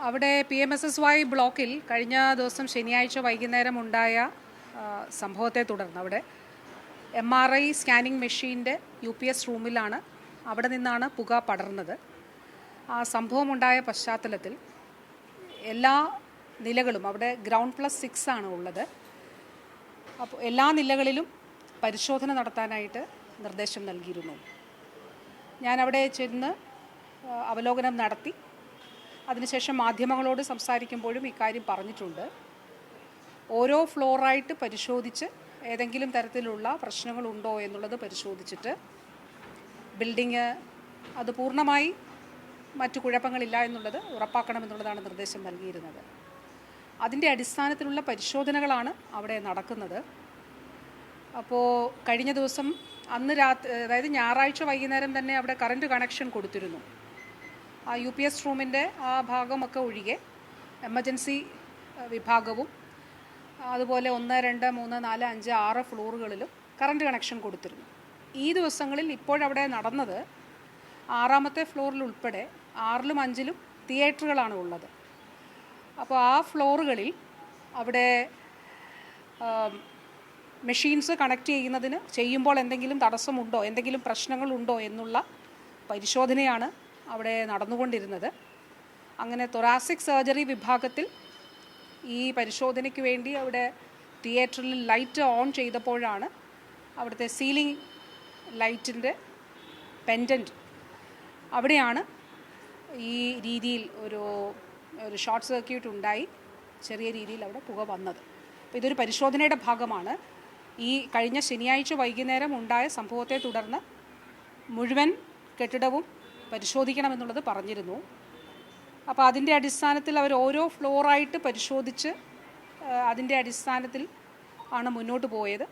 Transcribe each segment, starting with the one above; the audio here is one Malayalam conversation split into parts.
അവിടെ PMSSY ബ്ലോക്കിൽ കഴിഞ്ഞ ദിവസം ശനിയാഴ്ച വൈകുന്നേരം ഉണ്ടായ സംഭവത്തെ തുടർന്ന് അവിടെ MRI സ്കാനിംഗ് മെഷീൻ്റെ UPS റൂമിലാണ് അവിടെ നിന്നാണ് പുക പടർന്നത്. ആ സംഭവമുണ്ടായ പശ്ചാത്തലത്തിൽ എല്ലാ നിലകളും അവിടെ ഗ്രൗണ്ട് +6 ആണ് ഉള്ളത്. അപ്പോൾ എല്ലാ നിലകളിലും പരിശോധന നടത്താനായിട്ട് നിർദ്ദേശം നൽകിയിരുന്നു. ഞാൻ അവിടെ ചെന്ന് അവലോകനം നടത്തി. അതിനുശേഷം മാധ്യമങ്ങളോട് സംസാരിക്കുമ്പോഴും ഇക്കാര്യം പറഞ്ഞിട്ടുണ്ട്. ഓരോ ഫ്ലോറായിട്ട് പരിശോധിച്ച് ഏതെങ്കിലും തരത്തിലുള്ള പ്രശ്നങ്ങളുണ്ടോ എന്നുള്ളത് പരിശോധിച്ചിട്ട് ബിൽഡിങ് അത് പൂർണ്ണമായി മറ്റു കുഴപ്പങ്ങളില്ല എന്നുള്ളത് ഉറപ്പാക്കണമെന്നുള്ളതാണ് നിർദ്ദേശം നൽകിയിരുന്നത്. അതിൻ്റെ അടിസ്ഥാനത്തിലുള്ള പരിശോധനകളാണ് അവിടെ നടക്കുന്നത്. അപ്പോൾ കഴിഞ്ഞ ദിവസം അന്ന് രാത്രി, അതായത് ഞായറാഴ്ച വൈകുന്നേരം തന്നെ അവിടെ കറണ്ട് കണക്ഷൻ കൊടുത്തിരുന്നു. ആ UPS റൂമിൻ്റെ ആ ഭാഗമൊക്കെ ഒഴികെ എമർജൻസി വിഭാഗവും അതുപോലെ 1, 2, 3, 4, 5, 6 ഫ്ലോറുകളിലും കറണ്ട് കണക്ഷൻ കൊടുത്തിരുന്നു. ഈ ദിവസങ്ങളിൽ ഇപ്പോഴവിടെ നടന്നത് 6ാമത്തെ ഫ്ലോറിൽ ഉൾപ്പെടെ 6ലും 5ലും തിയേറ്ററുകളാണ് ഉള്ളത്. അപ്പോൾ ആ ഫ്ലോറുകളിൽ അവിടെ മെഷീൻസ് കണക്ട് ചെയ്യുമ്പോൾ എന്തെങ്കിലും തടസ്സമുണ്ടോ, എന്തെങ്കിലും പ്രശ്നങ്ങളുണ്ടോ എന്നുള്ള പരിശോധനയാണ് അവിടെ നടന്നുകൊണ്ടിരുന്നത്. അങ്ങനെ തൊറാസിക് സർജറി വിഭാഗത്തിൽ ഈ പരിശോധനയ്ക്ക് വേണ്ടി അവിടെ തിയേറ്ററിൽ ലൈറ്റ് ഓൺ ചെയ്തപ്പോഴാണ് അവിടുത്തെ സീലിംഗ് ലൈറ്റിൻ്റെ പെൻഡൻറ്റ് അവിടെയാണ് ഈ രീതിയിൽ ഒരു ഷോർട്ട് സർക്യൂട്ട് ഉണ്ടായി ചെറിയ രീതിയിൽ അവിടെ പുക വന്നത്. അപ്പോൾ ഇതൊരു പരിശോധനയുടെ ഭാഗമാണ്. ഈ കഴിഞ്ഞ ശനിയാഴ്ച വൈകുന്നേരം ഉണ്ടായ സംഭവത്തെ തുടർന്ന് മുഴുവൻ കെട്ടിടവും പരിശോധിക്കണമെന്നുള്ളത് പറഞ്ഞിരുന്നു. അപ്പോൾ അതിൻ്റെ അടിസ്ഥാനത്തിൽ അവർ ഓരോ ഫ്ലോറായിട്ട് പരിശോധിച്ച് അതിൻ്റെ അടിസ്ഥാനത്തിൽ ആണ് മുന്നോട്ട് പോയത്.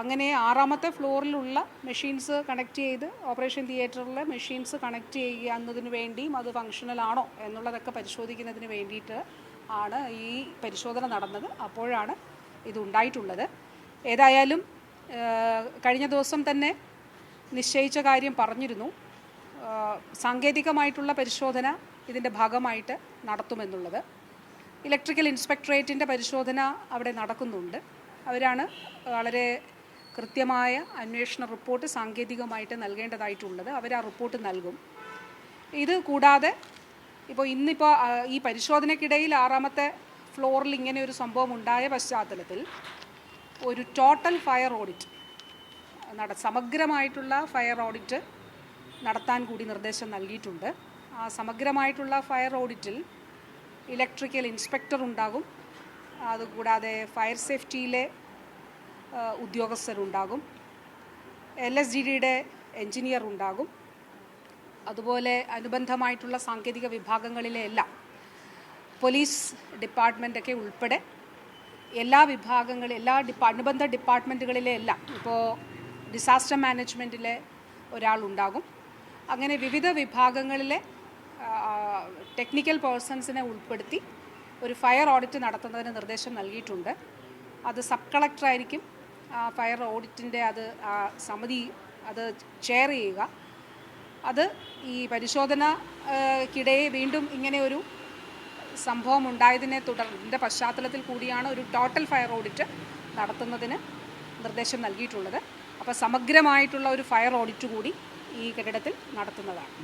അങ്ങനെ 6ാമത്തെ ഫ്ലോറിലുള്ള മെഷീൻസ് കണക്ട് ചെയ്ത് ഓപ്പറേഷൻ തിയേറ്ററിലെ മെഷീൻസ് കണക്ട് ചെയ്യുക എന്നതിന് വേണ്ടിയും അത് ഫങ്ഷണൽ ആണോ എന്നുള്ളതൊക്കെ പരിശോധിക്കുന്നതിന് വേണ്ടിയിട്ട് ആണ് ഈ പരിശോധന നടന്നത്. അപ്പോഴാണ് ഇതുണ്ടായിട്ടുള്ളത്. ഏതായാലും കഴിഞ്ഞ ദിവസം തന്നെ നിശ്ചയിച്ച കാര്യം പറഞ്ഞിരുന്നു. സാങ്കേതികമായിട്ടുള്ള പരിശോധന ഇതിൻ്റെ ഭാഗമായിട്ട് നടത്തുമെന്നുള്ളത്. ഇലക്ട്രിക്കൽ ഇൻസ്പെക്ടറേറ്റിൻ്റെ പരിശോധന അവിടെ നടക്കുന്നുണ്ട്. അവരാണ് വളരെ കൃത്യമായ അന്വേഷണ റിപ്പോർട്ട് സാങ്കേതികമായിട്ട് നൽകേണ്ടതായിട്ടുള്ളത്. അവർ ആ റിപ്പോർട്ട് നൽകും. ഇത് കൂടാതെ ഇന്നിപ്പോൾ ഈ പരിശോധനയ്ക്കിടയിൽ 6ാമത്തെ ഫ്ലോറിൽ ഇങ്ങനെ ഒരു സംഭവം ഉണ്ടായ പശ്ചാത്തലത്തിൽ ഒരു ടോട്ടൽ ഫയർ ഓഡിറ്റ് സമഗ്രമായിട്ടുള്ള ഫയർ ഓഡിറ്റ് നടത്താൻ കൂടി നിർദ്ദേശം നൽകിയിട്ടുണ്ട്. ആ സമഗ്രമായിട്ടുള്ള ഫയർ ഓഡിറ്റിൽ ഇലക്ട്രിക്കൽ ഇൻസ്പെക്ടർ ഉണ്ടാകും. അതുകൂടാതെ ഫയർ സേഫ്റ്റിയിലെ ഉദ്യോഗസ്ഥരുണ്ടാകും. LSGDയുടെ എൻജിനീയർ ഉണ്ടാകും. അതുപോലെ അനുബന്ധമായിട്ടുള്ള സാങ്കേതിക വിഭാഗങ്ങളിലെ എല്ലാം പോലീസ് ഡിപ്പാർട്ട്മെൻറ്റൊക്കെ ഉൾപ്പെടെ എല്ലാ അനുബന്ധ ഡിപ്പാർട്ട്മെൻറ്റുകളിലെ എല്ലാം, ഇപ്പോൾ ഡിസാസ്റ്റർ മാനേജ്മെൻറ്റിലെ ഒരാളുണ്ടാകും. അങ്ങനെ വിവിധ വിഭാഗങ്ങളിലെ ടെക്നിക്കൽ പേഴ്സൺസിനെ ഉൾപ്പെടുത്തി ഒരു ഫയർ ഓഡിറ്റ് നടത്തുന്നതിന് നിർദ്ദേശം നൽകിയിട്ടുണ്ട്. അത് സബ് കളക്ടറായിരിക്കും ഫയർ ഓഡിറ്റിൻ്റെ സമിതി അത് ചെയർ ചെയ്യുക. അത് ഈ പരിശോധനയ്ക്കിടെ വീണ്ടും ഇങ്ങനെ ഒരു സംഭവം ഉണ്ടായതിനെ തുടർന്ന് പശ്ചാത്തലത്തിൽ കൂടിയാണ് ഒരു ടോട്ടൽ ഫയർ ഓഡിറ്റ് നടത്തുന്നതിന് നിർദ്ദേശം നൽകിയിട്ടുള്ളത്. അപ്പോൾ സമഗ്രമായിട്ടുള്ള ഒരു ഫയർ ഓഡിറ്റ് കൂടി ഈ കെട്ടിടത്തിൽ നടത്തുന്നതാണ്.